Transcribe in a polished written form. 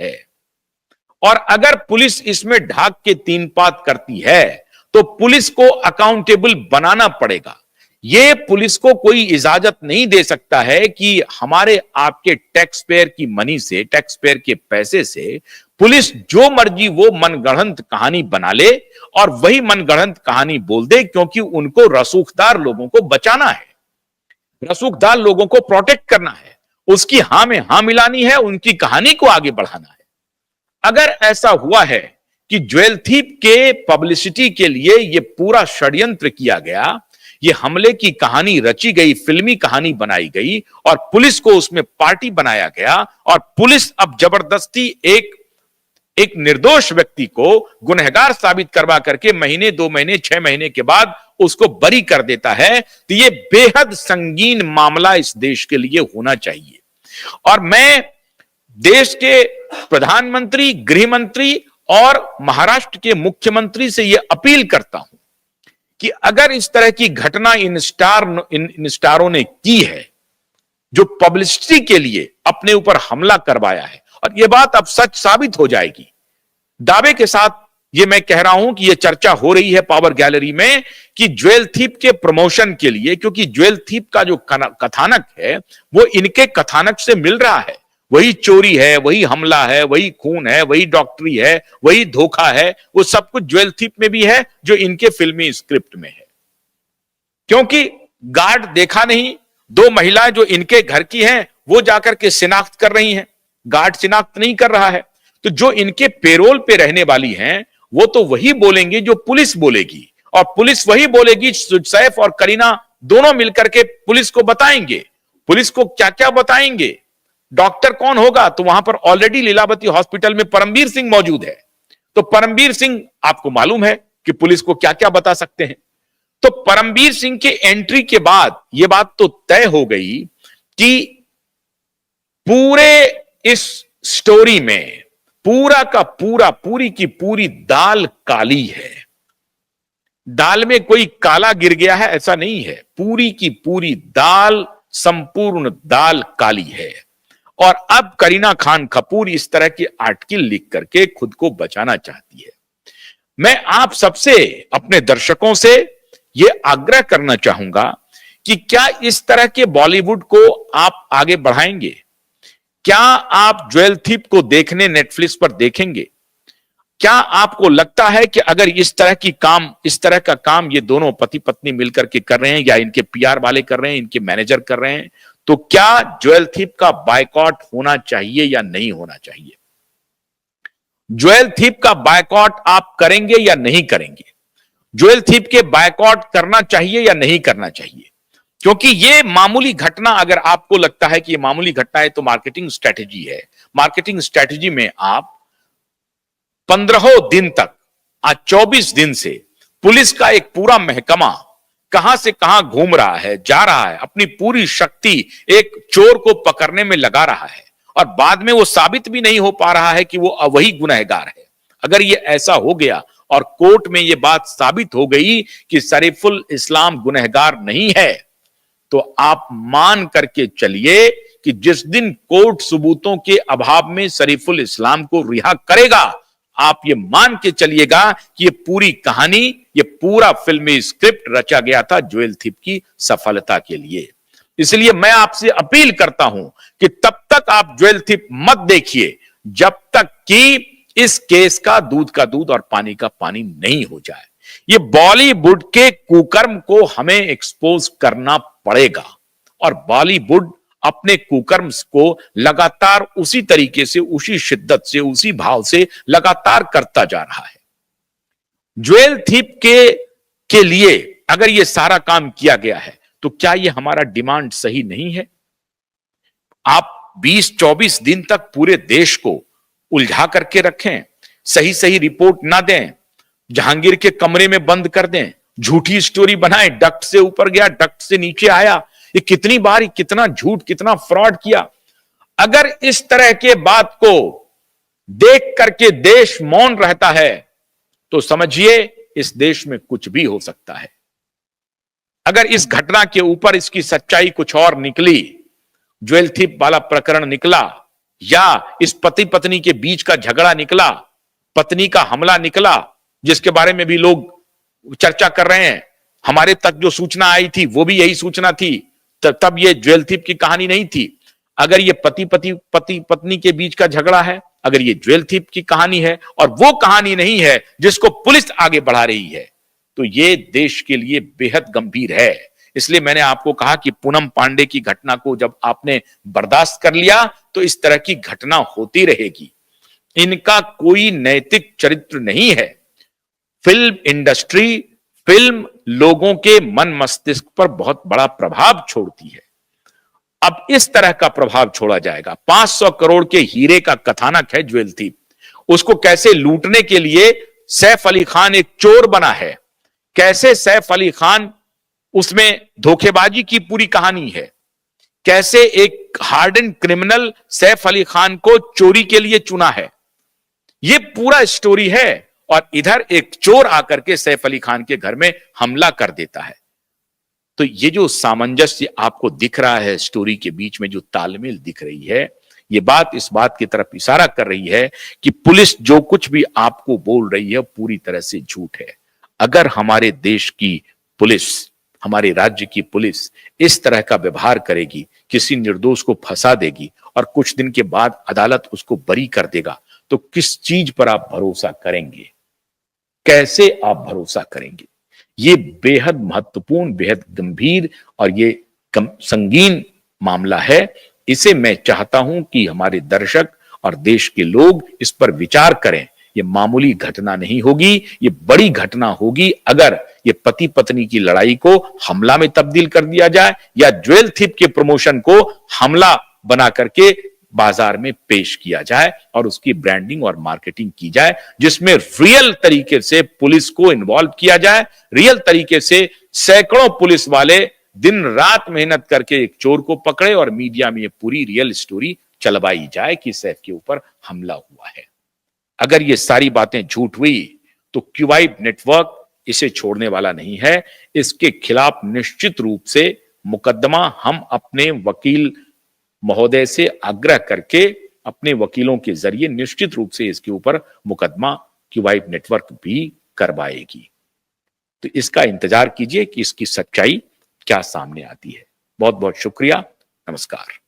है। और अगर पुलिस इसमें ढाक के तीन पात करती है तो पुलिस को अकाउंटेबल बनाना पड़ेगा। यह पुलिस को कोई इजाजत नहीं दे सकता है कि हमारे आपके टैक्स पेयर की मनी से, टैक्स पेयर के पैसे से पुलिस जो मर्जी वो मनगढ़ंत कहानी बना ले और वही मनगढ़ंत कहानी बोल दे, क्योंकि उनको रसूखदार लोगों को बचाना है, रसूखदार लोगों को प्रोटेक्ट करना है, उसकी हां में हां मिलानी है, उनकी कहानी को आगे बढ़ाना है। अगर ऐसा हुआ है कि ज्वेल थीप के पब्लिसिटी के लिए यह पूरा षड्यंत्र किया गया, ये हमले की कहानी रची गई, फिल्मी कहानी बनाई गई और पुलिस को उसमें पार्टी बनाया गया और पुलिस अब जबरदस्ती एक निर्दोष व्यक्ति को गुनहगार साबित करवा करके महीने, 2 महीने, 6 महीने के बाद उसको बरी कर देता है, तो ये बेहद संगीन मामला इस देश के लिए होना चाहिए। और मैं देश के प्रधानमंत्री, गृह मंत्री और महाराष्ट्र के मुख्यमंत्री से यह अपील करता हूं कि अगर इस तरह की घटना इन स्टारों ने की है, जो पब्लिसिटी के लिए अपने ऊपर हमला करवाया है, और यह बात अब सच साबित हो जाएगी, दावे के साथ यह मैं कह रहा हूं कि यह चर्चा हो रही है पावर गैलरी में कि ज्वेल थीप के प्रमोशन के लिए, क्योंकि ज्वेल थीप का जो कथानक है वो इनके कथानक से मिल रहा है, वही चोरी है, वही हमला है, वही खून है, वही डॉक्टरी है, वही धोखा है, वो सब कुछ ज्वेल थीप में भी है जो इनके फिल्मी स्क्रिप्ट में है। क्योंकि गार्ड देखा नहीं, 2 महिलाएं जो इनके घर की हैं वो जाकर के शिनाख्त कर रही हैं, गार्ड शिनाख्त नहीं कर रहा है, तो जो इनके पेरोल पे रहने वाली हैं वो तो वही बोलेंगे जो पुलिस बोलेगी, और पुलिस वही बोलेगी, सैफ और करीना दोनों मिलकर के पुलिस को बताएंगे। पुलिस को क्या क्या बताएंगे? डॉक्टर कौन होगा? तो वहां पर ऑलरेडी लीलावती हॉस्पिटल में परमवीर सिंह मौजूद है, तो परमवीर सिंह आपको मालूम है कि पुलिस को क्या क्या बता सकते हैं। तो परमवीर सिंह के एंट्री के बाद यह बात तो तय हो गई कि पूरे इस स्टोरी में पूरा का पूरा, पूरी की पूरी दाल काली है। दाल में कोई काला गिर गया है ऐसा नहीं है, पूरी की पूरी दाल, संपूर्ण दाल काली है। और अब करीना खान कपूर इस तरह की आर्टिकल लिख करके खुद को बचाना चाहती है। मैं आप सबसे, अपने दर्शकों से यह आग्रह करना चाहूंगा कि क्या इस तरह के बॉलीवुड को आप आगे बढ़ाएंगे? क्या आप ज्वेल थीप को देखने नेटफ्लिक्स पर देखेंगे? क्या आपको लगता है कि अगर इस तरह का काम ये दोनों पति पत्नी मिलकर के कर रहे हैं, या इनके पीआर वाले कर रहे हैं, इनके मैनेजर कर रहे हैं, तो क्या ज्वेल थीप का बायकॉट होना चाहिए या नहीं होना चाहिए? ज्वेल थीप का बायकॉट आप करेंगे या नहीं करेंगे? ज्वेल थीप के बायकॉट करना चाहिए या नहीं करना चाहिए? क्योंकि ये मामूली घटना, अगर आपको लगता है कि ये मामूली घटना है, तो मार्केटिंग स्ट्रेटेजी है। मार्केटिंग स्ट्रेटेजी में आप 15 दिन तक, आज 24 दिन से पुलिस का एक पूरा महकमा कहां से कहां घूम रहा है, जा रहा है, अपनी पूरी शक्ति एक चोर को पकड़ने में लगा रहा है, और बाद में वो साबित भी नहीं हो पा रहा है कि वो वही गुनहगार है। अगर ये ऐसा हो गया और कोर्ट में ये बात साबित हो गई कि शरीफुल इस्लाम गुनहगार नहीं है, तो आप मान करके चलिए कि जिस दिन कोर्ट सबूतों के अभाव में शरीफुल इस्लाम को रिहा करेगा, आप ये मान के चलिएगा कि ये पूरी कहानी, ये पूरा फिल्मी स्क्रिप्ट रचा गया था ज्वेल थीप की सफलता के लिए। इसलिए मैं आपसे अपील करता हूं कि तब तक आप ज्वेल थीप मत देखिए जब तक कि इस केस का दूध और पानी का पानी नहीं हो जाए। ये बॉलीवुड के कुकर्म को हमें एक्सपोज करना पड़ेगा, और बॉलीवुड अपने कुकर्म को लगातार उसी तरीके से, उसी शिद्दत से, उसी भाव से लगातार करता जा रहा है। ज्वेल थीप के लिए अगर यह सारा काम किया गया है, तो क्या यह हमारा डिमांड सही नहीं है? आप 20-24 दिन तक पूरे देश को उलझा करके रखें, सही सही रिपोर्ट ना दें, जहांगीर के कमरे में बंद कर दें, झूठी स्टोरी बनाएं, डक्ट से ऊपर गया, डक्ट से नीचे आया, ये कितनी बार, कितना झूठ, कितना फ्रॉड किया। अगर इस तरह के बात को देख करके देश मौन रहता है, तो समझिए इस देश में कुछ भी हो सकता है। अगर इस घटना के ऊपर इसकी सच्चाई कुछ और निकली, ज्वेल थीप वाला प्रकरण निकला, या इस पति पत्नी के बीच का झगड़ा निकला, पत्नी का हमला निकला, जिसके बारे में भी लोग चर्चा कर रहे हैं। हमारे तक जो सूचना आई थी वो भी यही सूचना थी, तब ये ज्वेल थीप की कहानी नहीं थी। अगर ये पति पत्नी के बीच का झगड़ा है, अगर ये ज्वेल थीप की कहानी है और वो कहानी नहीं है जिसको पुलिस आगे बढ़ा रही है, तो ये देश के लिए बेहद गंभीर है। इसलिए मैंने आपको कहा कि पूनम पांडे की घटना को जब आपने बर्दाश्त कर लिया तो इस तरह की घटना होती रहेगी। इनका कोई नैतिक चरित्र नहीं है। फिल्म इंडस्ट्री, फिल्म लोगों के मन मस्तिष्क पर बहुत बड़ा प्रभाव छोड़ती है। अब इस तरह का प्रभाव छोड़ा जाएगा। 500 करोड़ के हीरे का कथानक है ज्वेल थीप, उसको कैसे लूटने के लिए सैफ अली खान एक चोर बना है, कैसे सैफ अली खान उसमें धोखेबाजी की पूरी कहानी है, कैसे एक हार्डन क्रिमिनल सैफ अली खान को चोरी के लिए चुना है, ये पूरा स्टोरी है। और इधर एक चोर आकर के सैफ अली खान के घर में हमला कर देता है। तो ये जो सामंजस्य आपको दिख रहा है, स्टोरी के बीच में जो तालमेल दिख रही है, ये बात इस बात की तरफ इशारा कर रही है कि पुलिस जो कुछ भी आपको बोल रही है पूरी तरह से झूठ है। अगर हमारे देश की पुलिस, हमारे राज्य की पुलिस इस तरह का व्यवहार करेगी, किसी निर्दोष को फंसा देगी और कुछ दिन के बाद अदालत उसको बरी कर देगा, तो किस चीज पर आप भरोसा करेंगे? कैसे आप भरोसा करेंगे? ये बेहद महत्वपूर्ण, बेहद गंभीर और ये संगीन मामला है। इसे मैं चाहता हूं कि हमारे दर्शक और देश के लोग इस पर विचार करें। ये मामूली घटना नहीं होगी, ये बड़ी घटना होगी अगर ये पति पत्नी की लड़ाई को हमला में तब्दील कर दिया जाए या ज्वेल थीप के प्रमोशन को हमला बना करके बाजार में पेश किया जाए और उसकी ब्रांडिंग और मार्केटिंग की जाए, जिसमें रियल तरीके से पुलिस को इन्वॉल्व किया जाए, रियल तरीके से सैकड़ों पुलिस वाले दिन रात मेहनत करके एक चोर को पकड़े और मीडिया में ये पूरी रियल स्टोरी चलवाई जाए कि सैफ के ऊपर हमला हुआ है। अगर ये सारी बातें झूठ हुई तो क्यूवाइब नेटवर्क इसे छोड़ने वाला नहीं है। इसके खिलाफ निश्चित रूप से मुकदमा हम अपने वकील महोदय से आग्रह करके अपने वकीलों के जरिए निश्चित रूप से इसके ऊपर मुकदमा क्यूवाइब नेटवर्क भी करवाएगी। तो इसका इंतजार कीजिए कि इसकी सच्चाई क्या सामने आती है। बहुत बहुत शुक्रिया। नमस्कार।